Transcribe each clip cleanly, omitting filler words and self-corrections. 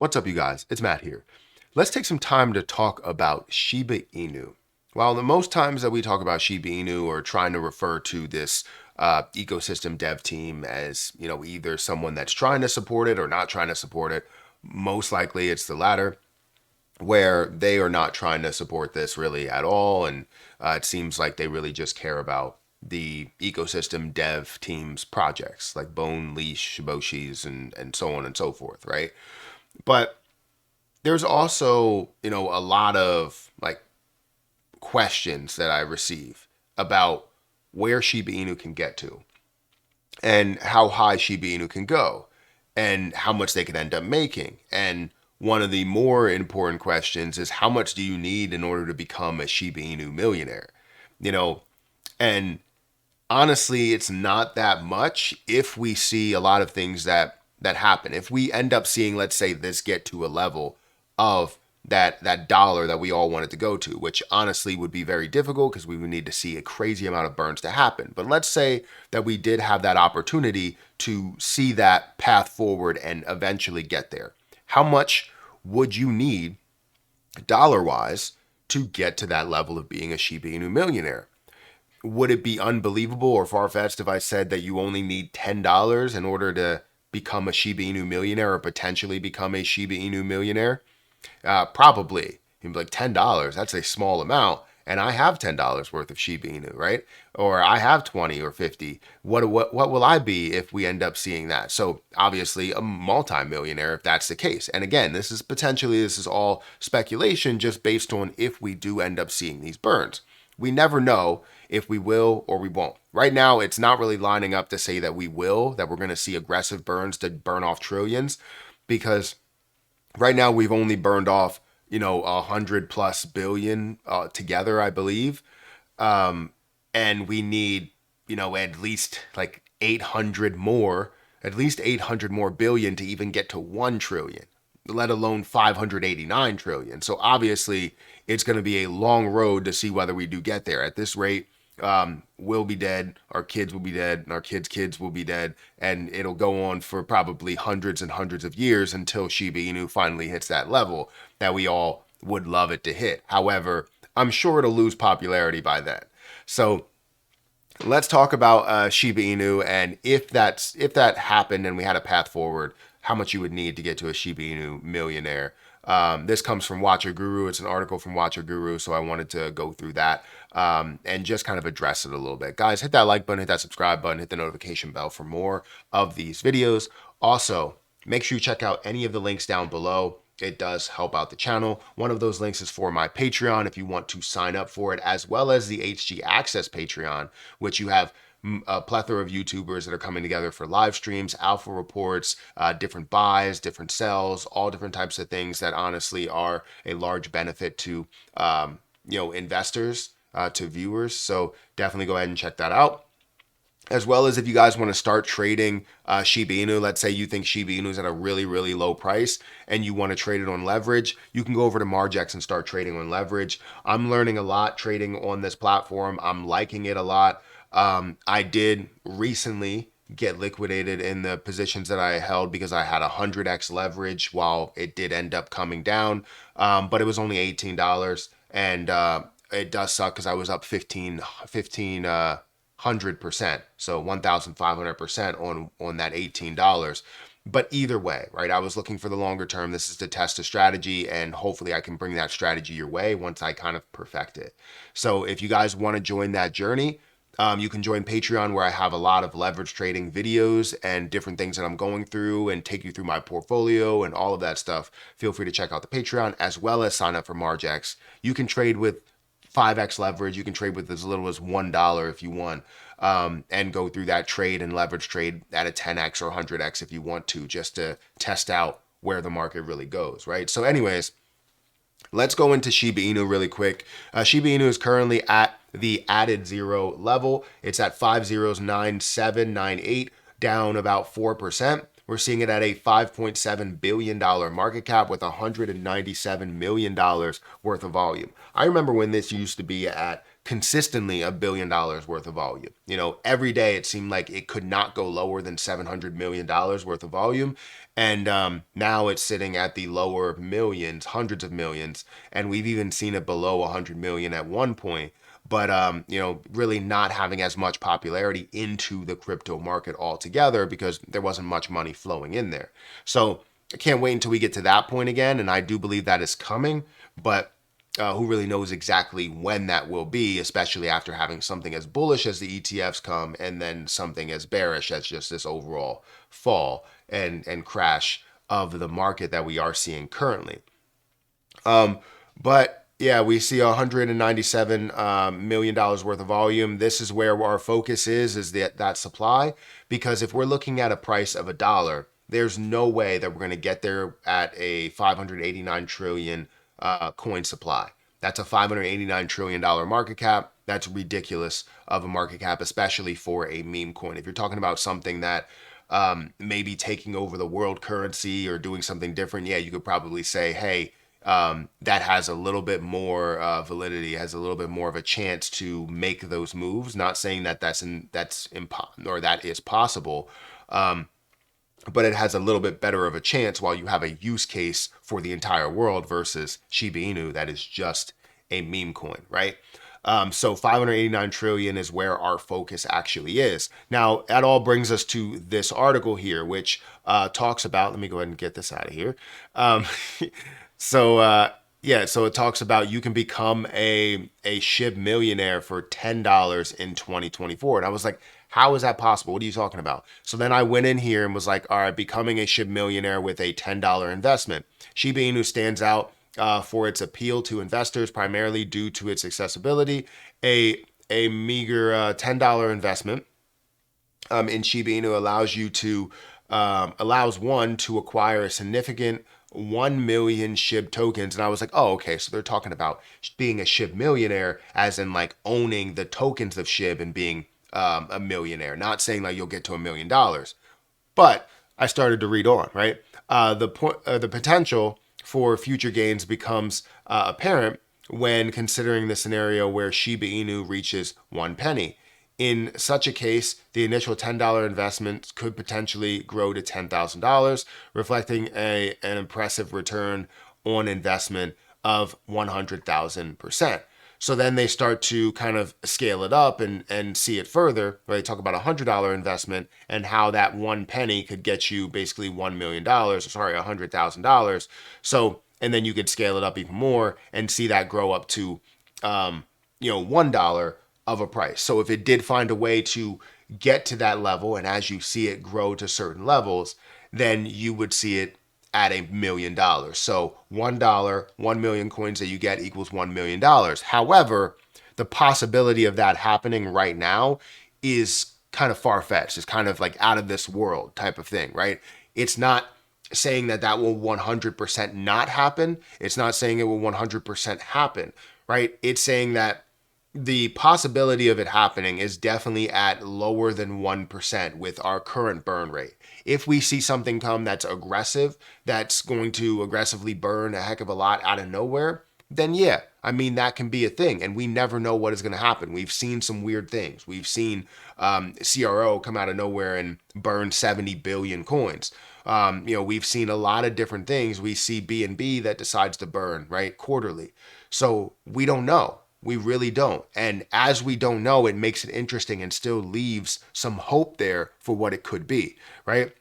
What's up, you guys? It's Matt here. Let's take some time to talk about Shiba Inu. While the most times that we talk about Shiba Inu or trying to refer to this ecosystem dev team as, either someone that's trying to support it or not trying to support it, most likely it's the latter, where they are not trying to support this really at all. And it seems like they really just care about the ecosystem dev team's projects like Bone, Leash, Shiboshis, and so on and so forth, right? But there's also, a lot of like questions that I receive about where Shiba Inu can get to and how high Shiba Inu can go and how much they can end up making. And one of the more important questions is how much do you need in order to become a Shiba Inu millionaire? And honestly, it's not that much if we see a lot of things that happen. If we end up seeing, let's say, this get to a level of that dollar that we all want it to go to, which honestly would be very difficult because we would need to see a crazy amount of burns to happen. But let's say that we did have that opportunity to see that path forward and eventually get there. How much would you need dollar-wise to get to that level of being a Shiba Inu millionaire? Would it be unbelievable or far-fetched if I said that you only need $10 in order to become a Shiba Inu millionaire or potentially become a Shiba Inu millionaire? Probably. You'd be like, $10, that's a small amount. And I have $10 worth of Shiba Inu, right? Or I have 20 or 50. What will I be if we end up seeing that? So obviously a multi-millionaire if that's the case. And again, this is all speculation just based on if we do end up seeing these burns. We never know if we will or we won't. Right now, it's not really lining up to say that we will, that we're going to see aggressive burns to burn off trillions, because right now we've only burned off, 100+ billion together, I believe. And we need, at least like 800 more, at least 800 more billion to even get to 1 trillion, let alone 589 trillion. So obviously it's going to be a long road to see whether we do get there. At this rate, we'll be dead, our kids will be dead, and our kids' will be dead, and it'll go on for probably hundreds and hundreds of years until Shiba Inu finally hits that level that we all would love it to hit. However, I'm sure it'll lose popularity by then. So let's talk about Shiba Inu, and if that happened and we had a path forward, how much you would need to get to a Shiba Inu millionaire. This comes from Watcher Guru. It's an article from Watcher Guru, so I wanted to go through that and just kind of address it a little bit. Guys, hit that like button, hit that subscribe button, hit the notification bell for more of these videos. Also, make sure you check out any of the links down below. It does help out the channel. One of those links is for my Patreon if you want to sign up for it, as well as the HG Access Patreon, which you have a plethora of YouTubers that are coming together for live streams, alpha reports, different buys, different sells, all different types of things that honestly are a large benefit to investors, to viewers. So definitely go ahead and check that out. As well as if you guys want to start trading Shiba Inu, let's say you think Shiba Inu is at a really, really low price and you want to trade it on leverage, you can go over to Margex and start trading on leverage. I'm learning a lot trading on this platform. I'm liking it a lot. I did recently get liquidated in the positions that I held because I had 100x leverage while it did end up coming down. But it was only $18, and it does suck because I was up 1,500%, so 1,500% on that $18. But either way, right, I was looking for the longer term. This is to test a strategy, and hopefully I can bring that strategy your way once I kind of perfect it. So if you guys want to join that journey, you can join Patreon, where I have a lot of leverage trading videos and different things that I'm going through and take you through my portfolio and all of that stuff. Feel free to check out the Patreon, as well as sign up for Margex. You can trade with 5x leverage. You can trade with as little as $1 if you want, and go through that trade and leverage trade at a 10x or 100x if you want to, just to test out where the market really goes, right? So anyways, let's go into Shiba Inu really quick. Shiba Inu is currently at the added zero level. It's at 509798, down about 4%. We're seeing it at a $5.7 billion market cap with $197 million worth of volume. I remember when this used to be at consistently $1 billion worth of volume. Every day it seemed like it could not go lower than $700 million worth of volume. And now it's sitting at the lower millions, hundreds of millions. And we've even seen it below 100 million at one point. But, really not having as much popularity into the crypto market altogether because there wasn't much money flowing in there. So I can't wait until we get to that point again. And I do believe that is coming. But who really knows exactly when that will be, especially after having something as bullish as the ETFs come and then something as bearish as just this overall fall and crash of the market that we are seeing currently. But yeah, we see $197 million worth of volume. This is where our focus is that supply, because if we're looking at a price of $1, there's no way that we're going to get there at a 589 trillion coin supply. That's a $589 trillion market cap. That's ridiculous of a market cap, especially for a meme coin. If you're talking about something that maybe taking over the world currency or doing something different, yeah, you could probably say, hey, that has a little bit more validity, has a little bit more of a chance to make those moves. Not saying that that is possible, but it has a little bit better of a chance while you have a use case for the entire world versus Shiba Inu that is just a meme coin, right? So 589 trillion is where our focus actually is. Now, that all brings us to this article here, which talks about, let me go ahead and get this out of here. So it talks about you can become a SHIB millionaire for $10 in 2024. And I was like, how is that possible? What are you talking about? So then I went in here and was like, all right, becoming a SHIB millionaire with a $10 investment. Shiba Inu stands out for its appeal to investors, primarily due to its accessibility. A meager $10 investment in Shiba Inu allows one to acquire a significant 1 million SHIB tokens. And I was like, oh, okay. So they're talking about being a SHIB millionaire as in like owning the tokens of SHIB and being a millionaire, not saying like you'll get to $1 million. But I started to read on, right? The potential for future gains becomes apparent when considering the scenario where Shiba Inu reaches 1 penny. In such a case, the initial $10 investment could potentially grow to $10,000, reflecting an impressive return on investment of 100,000%. So then they start to kind of scale it up and see it further. Right? They talk about a $100 investment and how that 1 penny could get you basically $1 million, $100,000. So, and then you could scale it up even more and see that grow up to, $1 of a price. So if it did find a way to get to that level, and as you see it grow to certain levels, then you would see it at $1 million. So $1, 1 million coins that you get equals $1 million. However, the possibility of that happening right now is kind of far-fetched. It's kind of like out of this world type of thing, right? It's not saying that will 100% not happen. It's not saying it will 100% happen, right? It's saying that the possibility of it happening is definitely at lower than 1% with our current burn rate. If we see something come that's aggressive, that's going to aggressively burn a heck of a lot out of nowhere, then yeah, I mean, that can be a thing. And we never know what is going to happen. We've seen some weird things. We've seen CRO come out of nowhere and burn 70 billion coins. We've seen a lot of different things. We see BNB that decides to burn, right, quarterly. So we don't know. We really don't. And as we don't know, it makes it interesting and still leaves some hope there for what it could be, right?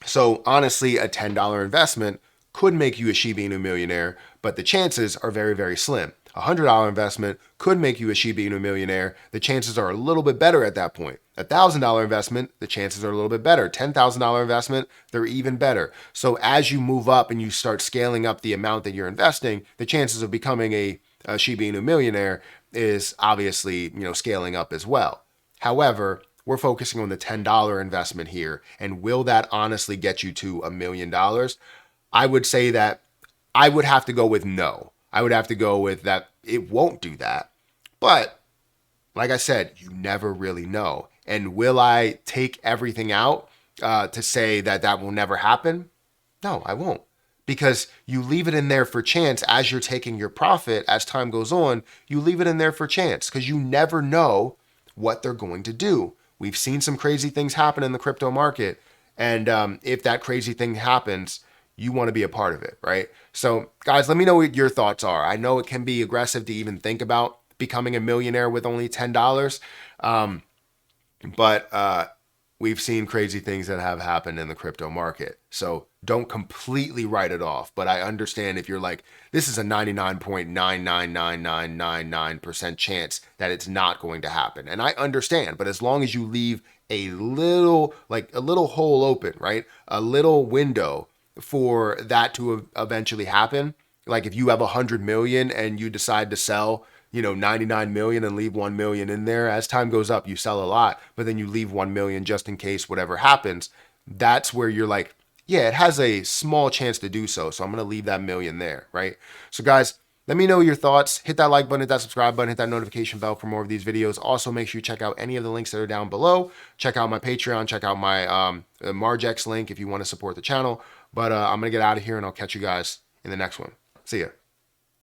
So honestly, a $10 investment could make you a Shiba Inu millionaire, but the chances are very, very slim. A $100 investment could make you a Shiba Inu millionaire. The chances are a little bit better at that point. A $1,000 investment, the chances are a little bit better. $10,000 investment, they're even better. So as you move up and you start scaling up the amount that you're investing, the chances of becoming a Shiba Inu millionaire is obviously, scaling up as well. However, we're focusing on the $10 investment here. And will that honestly get you to $1 million? I would say that I would have to go with no. I would have to go with that it won't do that. But like I said, you never really know. And will I take everything out to say that will never happen? No, I won't. because you leave it in there for chance as you're taking your profit as time goes on. You leave it in there for chance because you never know what they're going to do. We've seen some crazy things happen in the crypto market. And if that crazy thing happens, you want to be a part of it, right? So guys, let me know what your thoughts are. I know it can be aggressive to even think about becoming a millionaire with only $10. But we've seen crazy things that have happened in the crypto market. So don't completely write it off. But I understand if you're like, this is a 99.999999% chance that it's not going to happen. And I understand, but as long as you leave a little hole open, right? A little window for that to eventually happen. Like if you have 100 million and you decide to sell 99 million and leave 1 million in there, as time goes up, you sell a lot, but then you leave 1 million just in case whatever happens. That's where you're like, yeah, it has a small chance to do so. So I'm going to leave that million there, right? So guys, let me know your thoughts. Hit that like button, hit that subscribe button, hit that notification bell for more of these videos. Also, make sure you check out any of the links that are down below. Check out my Patreon, check out my Margex link if you want to support the channel. But I'm going to get out of here and I'll catch you guys in the next one. See ya.